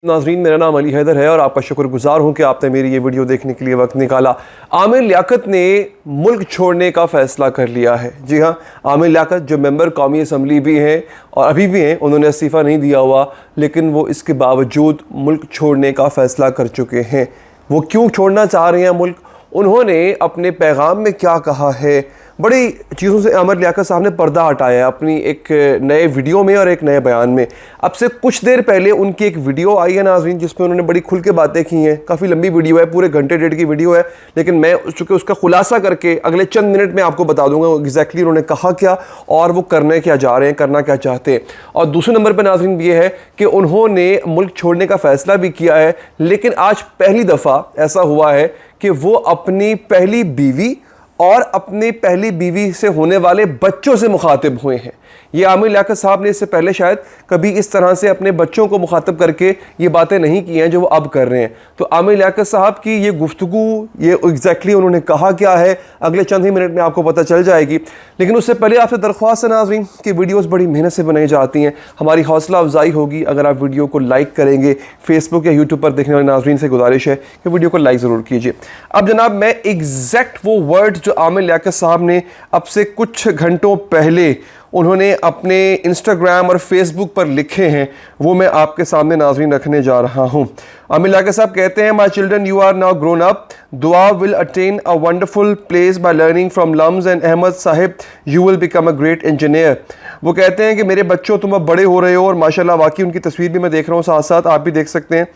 नाज़रीन, मेरा नाम अली हैदर है और आपका शुक्रगुजार हूँ कि आपने मेरी ये वीडियो देखने के लिए वक्त निकाला। आमिर लियाकत ने मुल्क छोड़ने का फ़ैसला कर लिया है। जी हाँ, आमिर लियाकत जो मेंबर कौमी असम्बली भी हैं और अभी भी हैं, उन्होंने इस्तीफ़ा नहीं दिया हुआ, लेकिन वो इसके बावजूद मुल्क छोड़ने का फ़ैसला कर चुके हैं। वो क्यों छोड़ना चाह रहे हैं मुल्क, उन्होंने अपने पैगाम में क्या कहा है, बड़ी चीज़ों से आमिर लियाकत साहब ने पर्दा हटाया है अपनी एक नए वीडियो में और एक नए बयान में। अब से कुछ देर पहले उनकी एक वीडियो आई है नाज़रीन, जिसमें उन्होंने बड़ी खुल के बातें की हैं। काफ़ी लंबी वीडियो है, पूरे घंटे डेढ़ की वीडियो है, लेकिन मैं चूँकि उसका खुलासा करके अगले चंद मिनट में आपको बता दूंगा एग्जैक्टली उन्होंने कहा क्या और वो करने क्या जा रहे हैं, करना क्या चाहते हैं। और दूसरे नंबर पर नाज़रीन ये है कि उन्होंने मुल्क छोड़ने का फ़ैसला भी किया है, लेकिन आज पहली दफ़ा ऐसा हुआ है कि वो अपनी पहली बीवी और अपनी पहली बीवी से होने वाले बच्चों से मुखातिब हुए हैं। ये आमिर लियाकत साहब ने इससे पहले शायद कभी इस तरह से अपने बच्चों को मुखातिब करके ये बातें नहीं की हैं जो वो अब कर रहे हैं। तो आमिर लियाकत साहब की ये गुफ्तगू, ये एग्जैक्टली उन्होंने कहा क्या है, अगले चंद ही मिनट में आपको पता चल जाएगी। लेकिन उससे पहले आपसे दरख्वास्त है नाज़रीन कि वीडियोज़ बड़ी मेहनत से बनाई जाती हैं, हमारी हौसला अफजाई होगी अगर आप वीडियो को लाइक करेंगे। फेसबुक या यूट्यूब पर देखने वाले नाज़रीन से गुजारिश है कि वीडियो को लाइक ज़रूर कीजिए। अब जनाब, मैं एग्जैक्ट वो वर्ड जो आमिर लियाकत साहब ने अब से कुछ घंटों पहले उन्होंने अपने इंस्टाग्राम और फेसबुक पर लिखे हैं, वो मैं आपके सामने नाज़रीन रखने जा रहा हूँ। आमिर लियाकत साहब कहते हैं, my children you are now grown up, Dua will attain a wonderful place by learning from LUMS and Ahmad Sahib, you will become a great engineer. वो कहते हैं कि मेरे बच्चों, तुम अब बड़े हो रहे हो, और माशाल्लाह वाकई उनकी तस्वीर भी मैं देख रहा हूँ, साथ साथ आप भी देख सकते हैं,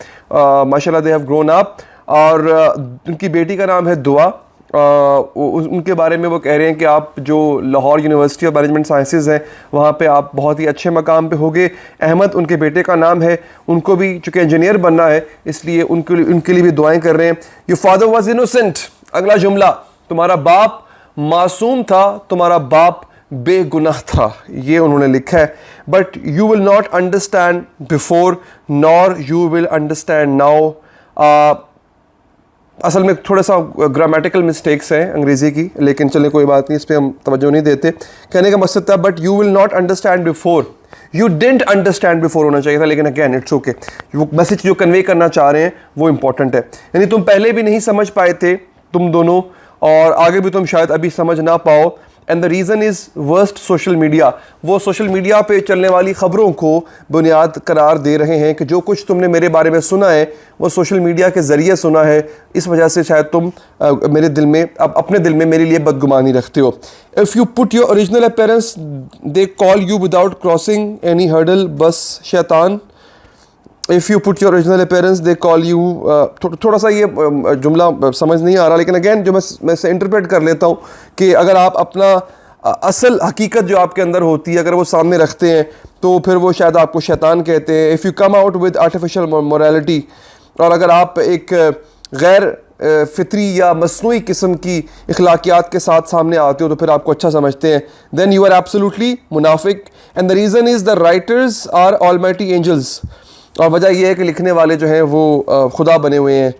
माशाल्लाह दे हैव ग्रोन अप। और उनकी बेटी का नाम है दुआ। उनके बारे में वो कह रहे हैं कि आप जो Lahore university of management sciences हैं वहाँ पे आप बहुत ही अच्छे मकाम पे होगे। अहमद उनके बेटे का नाम है, उनको भी चूँकि इंजीनियर बनना है इसलिए उनके लिए भी दुआएं कर रहे हैं। Your father was innocent. अगला जुमला, तुम्हारा बाप मासूम था, तुम्हारा बाप बेगुनाह था, ये उन्होंने लिखा है। But you will not understand before nor you will understand now. असल में थोड़ा सा ग्रामेटिकल मिस्टेक्स हैं अंग्रेज़ी की, लेकिन चले कोई बात नहीं, इस पर हम तवज्जो नहीं देते। कहने का मकसद था but you will not understand before, you didn't understand before होना चाहिए था, लेकिन अगेन इट्स ओके। वो मैसेज जो कन्वे करना चाह रहे हैं वो इंपॉर्टेंट है। यानी तुम पहले भी नहीं समझ पाए थे तुम दोनों, और आगे भी तुम शायद अभी समझ ना पाओ। And the reason is worst social media. वो सोशल मीडिया पे चलने वाली ख़बरों को बुनियाद करार दे रहे हैं कि जो कुछ तुमने मेरे बारे में सुना है वो सोशल मीडिया के ज़रिए सुना है, इस वजह से शायद तुम मेरे दिल में, अब अपने दिल में मेरे लिए बदगुमानी रखते हो। If you put your original appearance they call you without crossing any hurdle, बस शैतान। If you put your original appearance they call you, थोड़ा सा ये जुमला समझ नहीं आ रहा, लेकिन अगेन जो मैं से इंटरप्रेट कर लेता हूँ कि अगर आप अपना असल हकीकत जो आपके अंदर होती है अगर वो सामने रखते हैं तो फिर वो शायद आपको शैतान कहते हैं। If you come out with artificial morality, और अगर आप एक गैर फितरी या मसनूई किस्म की अखलाकियात के साथ सामने आते हो तो फिर आपको अच्छा समझते हैं, देन यू आर एब्सोल्युटली मुनाफिक। And the reason is the writers are almighty angels. और वजह यह है कि लिखने वाले जो हैं वो खुदा बने हुए हैं।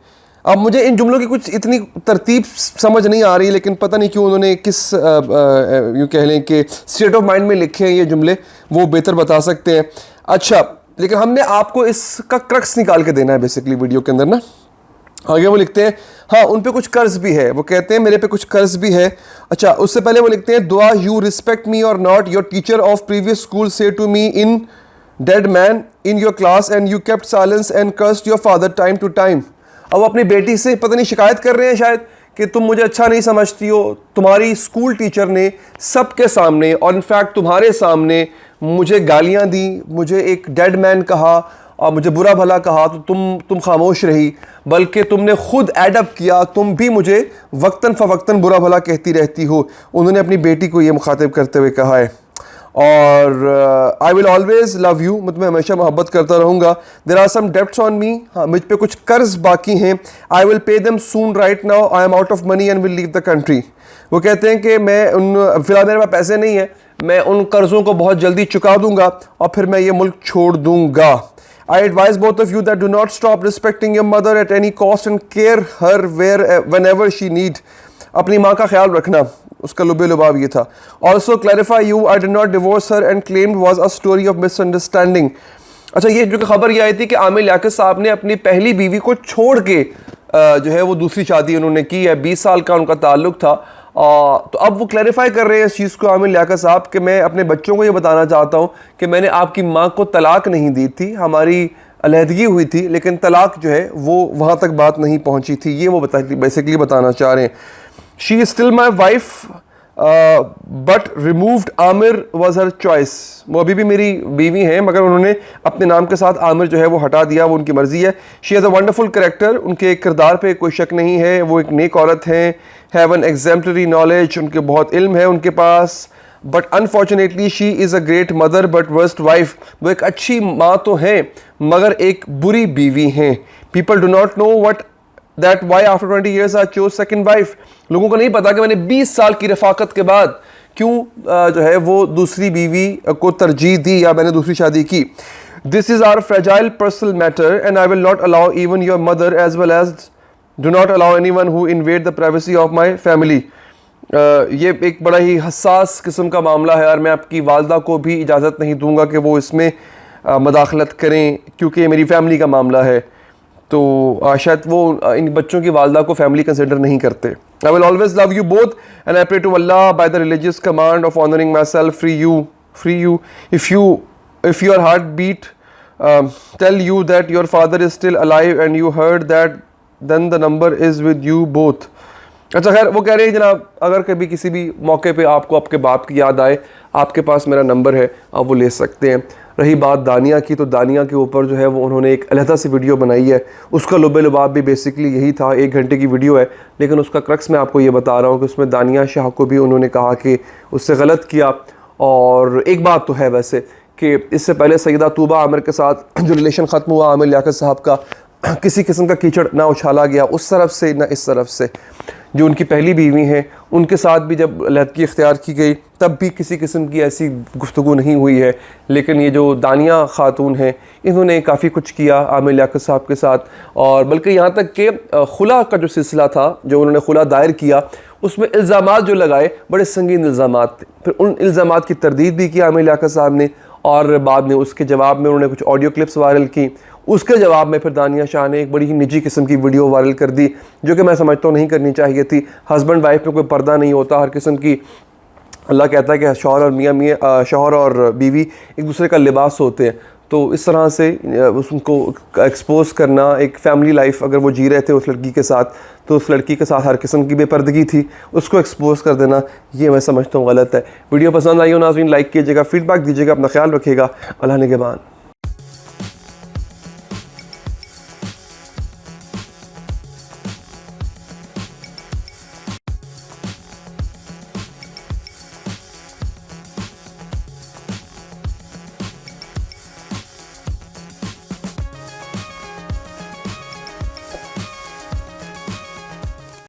अब मुझे इन जुमलों की कुछ इतनी तरतीब समझ नहीं आ रही, लेकिन पता नहीं क्यों उन्होंने किस यूँ कह लें कि स्टेट ऑफ माइंड में लिखे हैं ये जुमले, वो बेहतर बता सकते हैं। अच्छा, लेकिन हमने आपको इसका क्रक्स निकाल के देना है बेसिकली वीडियो के अंदर ना। आगे वो लिखते हैं, हाँ उन पे कुछ कर्ज भी है, वो कहते हैं मेरे पे कुछ कर्ज भी है। अच्छा, उससे पहले वो लिखते हैं, दुआ you respect me or not, your teacher of previous school से to me in dead man in your class and you kept silence and cursed your father time to time. अब अपनी बेटी से पता नहीं शिकायत कर रहे हैं शायद कि तुम मुझे अच्छा नहीं समझती हो। तुम्हारी स्कूल टीचर ने सबके सामने और इनफैक्ट तुम्हारे सामने मुझे गालियां दी, मुझे एक डेड मैन कहा और मुझे बुरा भला कहा, तो तुम खामोश रही, बल्कि तुमने खुद एडअप किया, तुम भी मुझे वक्तन फ़वक्तन बुरा भला कहती रहती हो। उन्होंने अपनी बेटी को ये मुखातिब करते हुए कहा है। और I will always love you, मैं तुम्हें हमेशा मोहब्बत करता रहूँगा। There are some debts on me, हाँ मुझ पे कुछ कर्ज बाकी हैं। I will pay them soon, right now I am out of money and will leave the country. वो कहते हैं कि मैं फिलहाल मेरे पास पैसे नहीं है, मैं उन कर्ज़ों को बहुत जल्दी चुका दूंगा और फिर मैं ये मुल्क छोड़ दूंगा। I advise both of you that do not stop respecting your mother at any cost and care her whenever she need. अपनी माँ का ख्याल रखना, उसका लुबे लुबाब ये था। Also clarify you, I did not divorce her and claimed was a story of misunderstanding. अच्छा, ये जो खबर ये आई थी कि आमिर लियाकत साहब ने अपनी पहली बीवी को छोड़ के जो है वो दूसरी शादी उन्होंने की है, 20 साल का उनका ताल्लुक था। तो अब वो क्लैरिफाई कर रहे हैं इस चीज़ को आमिर लियाकत साहब कि मैं अपने बच्चों को ये बताना चाहता हूँ कि मैंने आपकी माँ को तलाक नहीं दी थी, हमारी अलहदगी हुई थी, लेकिन तलाक जो है वो वहाँ तक बात नहीं पहुँची थी। ये वो बेसिकली बताना चाह रहे हैं। She is still my wife but removed Aamir was her choice. वो अभी भी मेरी बीवी हैं, मगर उन्होंने अपने नाम के साथ आमिर जो है वो हटा दिया, वो उनकी मर्ज़ी है। She has a wonderful character, उनके किरदार पे कोई शक नहीं है, वो एक नेक औरत हैं, हैव एन एग्जाम्पलरी नॉलेज, उनके बहुत इल्म है उनके पास। But unfortunately she is a great mother but worst wife. वो एक अच्छी माँ तो हैं मगर एक बुरी बीवी हैं। People do not know what that why after 20 years I chose second wife. लोगों को नहीं पता कि मैंने 20 साल की रफाकत के बाद क्यों जो है वो दूसरी बीवी को तरजीह दी या मैंने दूसरी शादी की। This is our fragile personal matter and I will not allow even your mother as well as do not allow anyone who invade the privacy of my family. ये एक बड़ा ही हसास किस्म का मामला है और मैं आपकी वालदा को भी इजाज़त नहीं दूंगा कि वो इसमें मदाखलत करें, क्योंकि ये मेरी फैमिली का मामला है। तो शायद वो इन बच्चों की वालदा को फैमिली कंसिडर नहीं करते। I will always love you both and I pray to Allah by the religious command of honouring myself free you if your heartbeat tell you that your father is still alive and you heard that then the number is with you both. अच्छा, खैर वो कह रहे हैं जनाब, अगर कभी किसी भी मौके पे आपको आपके बाप की याद आए, आपके पास मेरा नंबर है, आप वो ले सकते हैं। रही बात दानिया की, तो दानिया के ऊपर जो है वो उन्होंने एक अलहदा सी वीडियो बनाई है, उसका लुबे लुबाब भी बेसिकली यही था, 1 घंटे की वीडियो है, लेकिन उसका क्रक्स मैं आपको ये बता रहा हूँ कि उसमें दानिया शाह को भी उन्होंने कहा कि उससे गलत किया। और एक बात तो है वैसे कि इससे पहले सईदा तूबा आमिर के साथ जो रिलेशन ख़त्म हुआ आमिर लियाकत साहब का, किसी किस्म का कीचड़ ना उछाला गया उस तरफ से ना इस तरफ से। जो उनकी पहली बीवी हैं उनके साथ भी जब अलहदगी इख्तियार की गई तब भी किसी किस्म की ऐसी गुफ्तगू नहीं हुई है, लेकिन ये जो दानिया खातून हैं इन्होंने काफ़ी कुछ किया आमिर लियाकत साहब के साथ। और बल्कि यहाँ तक कि खुला का जो सिलसिला था, जो उन्होंने खुला दायर किया, उसमें इल्ज़ामात जो लगाए बड़े संगीन इल्ज़ामात थे। फिर उन इल्ज़ामात की तरदीद भी की आमिर लियाकत साहब ने, और बाद में उसके जवाब में उन्होंने कुछ ऑडियो क्लिप्स वायरल की। उसके जवाब में फिर दानिया शाह ने एक बड़ी ही निजी किस्म की वीडियो वायरल कर दी, जो कि मैं समझता हूँ नहीं करनी चाहिए थी। हस्बैंड वाइफ में कोई पर्दा नहीं होता, हर किस्म की, अल्लाह कहता है कि शौहर और बीवी एक दूसरे का लिबास होते हैं। तो इस तरह से उसको एक्सपोज करना, एक फ़ैमिली लाइफ अगर वो जी रहे थे उस लड़की के साथ, तो उस लड़की के साथ हर किस्म की बेपर्दगी थी, उसको एक्सपोज कर देना ये मैं समझता हूँ गलत है। वीडियो पसंद आई हो नाज़रीन, लाइक कीजिएगा, फीडबैक दीजिएगा, अपना ख्याल रखिएगा। अल्लाह निगहबान।